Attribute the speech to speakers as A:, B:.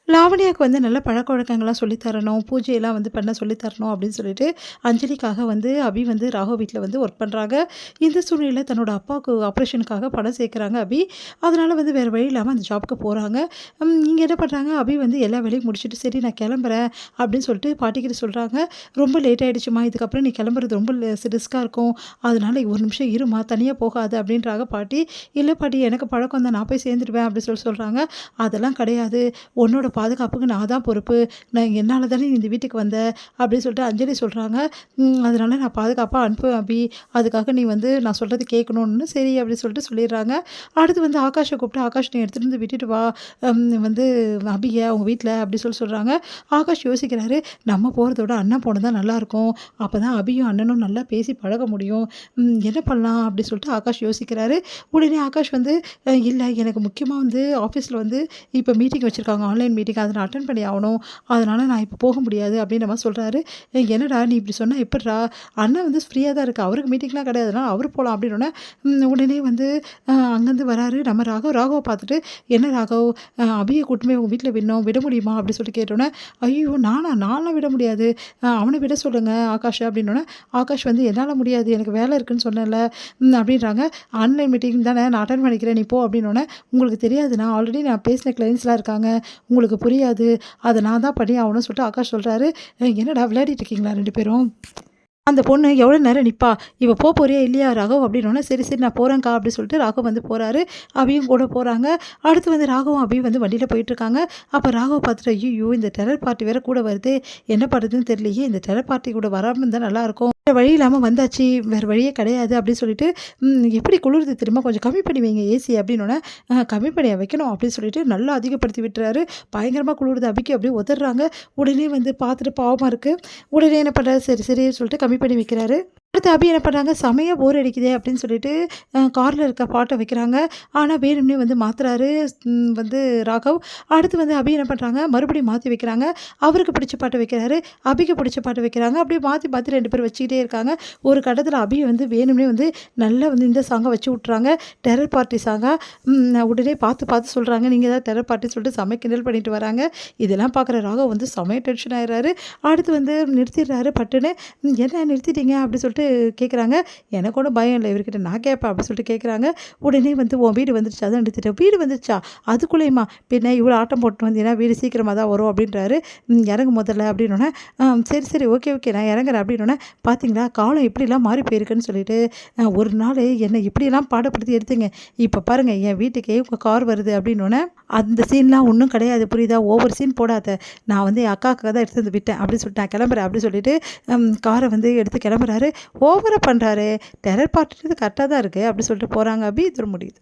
A: லாவண்யாவுக்கு வந்து நல்ல பழக்கவழக்கங்கள்லாம் சொல்லி தரணும், பூஜையெல்லாம் வந்து பண்ண சொல்லி தரணும் அப்படின்னு சொல்லிட்டு, அஞ்சலிக்காக வந்து அபி வந்து ராகவ் வீட்ல வந்து ஒர்க் பண்றாங்க. இந்த சூழ்நிலையில தன்னோட அப்பாவுக்கு ஆப்ரேஷனுக்காக பணம் சேர்க்குறாங்க அபி. அதனால வந்து வேறு வழி இல்லாம அந்த ஜாப்க்கு போறாங்க. இங்க என்ன பண்றாங்க, அபி வந்து எல்லா வேலையும் முடிச்சுட்டு, "சரி நான் கிளம்புறேன்" அப்படின்னு சொல்லிட்டு பாட்டிக்கிட்ட சொல்றாங்க. "ரொம்ப லேட் ஆயிடுச்சும்மா, இதுக்கப்புறம் நீ கிளம்புறது ரொம்ப ரிஸ்க்கா இருக்கும். அதனால ஒரு நிமிஷம் இரும்மா, தனியா போகாத" அப்படின்றாங்க பாட்டி. "இல்ல பாட்டி, எனக்கு பழக்கம் தான், நான் போய் சேர்ந்துடுவேன்" அப்படின்னு சொல்றாங்க. "அதெல்லாம் கிடையாது. உன்னோட பாதுகாப்புக்கு நான் தான் பொறுப்பு. என்னால தானே நீ இந்த வீட்டுக்கு வந்த" அப்படின்னு சொல்லிட்டு அஞ்சலி சொல்றாங்க. அதனால நான் பாதுகாப்பா அனுப்புவேன் அபி. அதுக்காக நீ வந்து நான் சொல்றது கேட்கணும்னு சரி அப்படின்னு சொல்லிட்டு சொல்லிடுறாங்க. அடுத்து வந்து ஆகாஷ கூப்பிட்டு, "ஆகாஷ் நீ எடுத்துட்டு வந்து விட்டுட்டு வா வந்து அபிய அவங்க வீட்ல" அப்படி சொல்றாங்க. ஆகாஷ் யோசிக்கிறாரு. நம்ம போறதோட அண்ணன் போனது தான் நல்லாயிருக்கும். அப்பதான் அபியும் அண்ணனும் நல்லா பேசி பழக முடியும். என்ன பண்ணலாம் அப்படி சொல்லிட்டு ஆகாஷ் யோசிக்கிறாரு. உடனே ஆகாஷ் வந்து இல்ல எனக்கு முக்கியமா வந்து ஆஃபீஸ்ல வந்து இப்ப மீட்டிங் வச்சிருக்காங்க. Online meeting. அத நான் அட்டெண்ட் பண்ணி ஆவணும். அதனால நான் இப்ப போக முடியாது அப்படின்ற மாரி சொல்றாரு. என்னடா நீ இப்படி சொன்னா எப்புட்றா? அண்ணன் வந்து ஃப்ரீயா தான் இருக்கு. அவருக்கு மீட்டிங்லாம் கிடையாது. அதனால அவரு போலாம் அப்படின்னோனே, உடனே வந்து அங்கேருந்து வராரு நம்ம ராகவ். ராகவ பார்த்துட்டு, "என்ன ராகவ், அபிய கூட்டிட்டு போய் உங்க வீட்ல விட முடியுமா?" அப்படின்னு சொல்லிட்டு கேட்டோனே, "ஐயய்யோ! நான்லாம் விட முடியாது. அவன விட சொல்லுங்க ஆகாஷ" அப்படின்னோனே, ஆகாஷ் வந்து, "என்னால முடியாது. எனக்கு வேலை இருக்குன்னு சொன்னேன்ல" அப்படின்றாங்க. "ஆன்லைன் மீட்டிங் தானே நான் அட்டெண்ட் பண்ணிக்கிறேன். நீ போ" அப்படின்னோனே, "உங்களுக்கு தெரியாதுண்ணா. ஆல்ரெடி நான் பேசின கிளையண்ட்ஸ்லாம் இருக்காங்க. உங்களுக்கு புரியாது. அத நான் தான் பண்ணி ஆவணும்னு" சொல்லிட்டு ஆகாஷ் சொல்றாரு. "என்னடா விளையாடிட்டு இருக்கீங்களா 2 பேரும்? அந்த பொண்ணு எவ்வளோ நேரம் நிப்பா? இவ போறியா இல்லையா ராகவ்?" அப்படின்னோனே, "சரி, சரி நான் போறேன்க்கா" அப்படின்னு சொல்லிட்டு ராகவ் வந்து போறாரு. அபியும் கூட போறாங்க. அடுத்து வந்து ராகவும் அபியும் வந்து வண்டியில போயிட்டுருக்காங்க. அப்ப ராகவ் பார்த்துட்டு, "ஐய்யய்யோ! இந்த டெரர் பார்ட்டி வேற கூட வருதே. என்ன பண்ணுறதுன்னு தெரியலையே. இந்த டெரர் பார்ட்டி கூட வராம இருந்தா நல்லாயிருக்கும். வேற வழி இல்லாம வந்தாச்சு. வேற வழியே கிடையாது" அப்படின்னு சொல்லிட்டு, எப்படி குளிருது தெரியுமா? கொஞ்சம் கம்மி பண்ணி வைங்க ஏசி" அப்படின்னோனே, கம்மி பண்ணியா வைக்கணும்" அப்படின்னு சொல்லிட்டு நல்லா அதிகப்படுத்தி விட்டுறாரு. பயங்கரமா குளிருது அபிக்கு. அப்படியே உதர்றாங்க. உடனே வந்து பார்த்துட்டு பாவமா இருக்கு. உடனே என்ன பண்றாரு, சரி சரின்னு சொல்லிட்டு கம்மி பண்ணி வைக்கிறாரு. அடுத்து அபி என்ன பண்ணுறாங்க, "செமையா போர் அடிக்குதே" அப்படின்னு சொல்லிட்டு கார்ல இருக்க பாட்ட வைக்கிறாங்க. ஆனா வேணும்னே வந்து மாத்துறாரு வந்து ராகவ். அடுத்து வந்து அபி என்ன பண்ணுறாங்க, மறுபடியும் மாத்தி வைக்கிறாங்க. அவருக்கு பிடிச்ச பாட்ட வைக்கிறாரு. அபிக்கு பிடிச்ச பாட்ட வைக்கிறாங்க. அப்படியே மாத்தி மாத்தி 2 பேரும் வச்சுக்கிட்டே இருக்காங்க. ஒரு கட்டத்தில அபி வந்து வேணும்னே வந்து நல்லா வந்து இந்த சாங்க வச்சு விட்றாங்க. டெரர் பார்ட்டி சாங்கா. உடனே பார்த்து பார்த்து சொல்றாங்க, "நீங்க தான் டெரர் பார்ட்டின்னு" சொல்லிட்டு செம கிண்டல் பண்ணிட்டு வராங்க. இதெல்லாம் பார்க்குற ராகவ் வந்து செமையா டென்ஷன் ஆயிடுறாரு. அடுத்து வந்து நிறுத்திடுறாரு பட்டுன்னு. "என்ன நிறுத்திட்டீங்க?" அப்படி சொல்லிட்டு கேட்குறாங்க. "எனக்கு ஒன்றும் பயம் இல்லை. இவர்கிட்ட நான் கேட்பேன்" அப்படி சொல்லிட்டு கேட்குறாங்க. உடனே வந்து, "உன் வீடு வந்துருச்சா? அதான் நிறுத்திட்டேன்." "வீடு வந்துருச்சா? அதுக்குள்ளேயுமா? பின்ன இவ்வளோ ஆட்டம் போட்டு வந்தீங்கன்னா வீடு சீக்கிரமா தான் வரும்" அப்படின்றாரு. "இறங்கு முதல்ல" அப்படின்னோனே, சரி சரி ஓகே ஓகே நான் இறங்குறேன்" அப்படின்னோனே, "பார்த்தீங்களா காலம் எப்படிலாம் மாறி போயிருக்குன்னு சொல்லிட்டு, ஒரு நாள் என்னை இப்படியெல்லாம் பாடப்படுத்தி எடுத்தீங்க. இப்போ பாருங்க என் வீட்டுக்கே உங்கள் கார் வருது" அப்படின்னோனே, "அந்த சீன்லாம் ஒன்றும் கிடையாது புரியுதா? ஓவர் சீன் போடாத. நான் வந்து என் அக்காவுக்காக தான் எடுத்து வந்து விட்டேன்" அப்படின்னு சொல்லிட்டு, "நான் கிளம்புறேன்" அப்படின்னு சொல்லிட்டு காரை வந்து எடுத்து கிளம்புறாரு. ஓவரா பண்ணுறாரு. டெரர் பார்ட்டின்றது கரெக்ட்டா தான் இருக்கு. அப்படி சொல்லிட்டு போறாங்க அபி. இதோட முடியுது.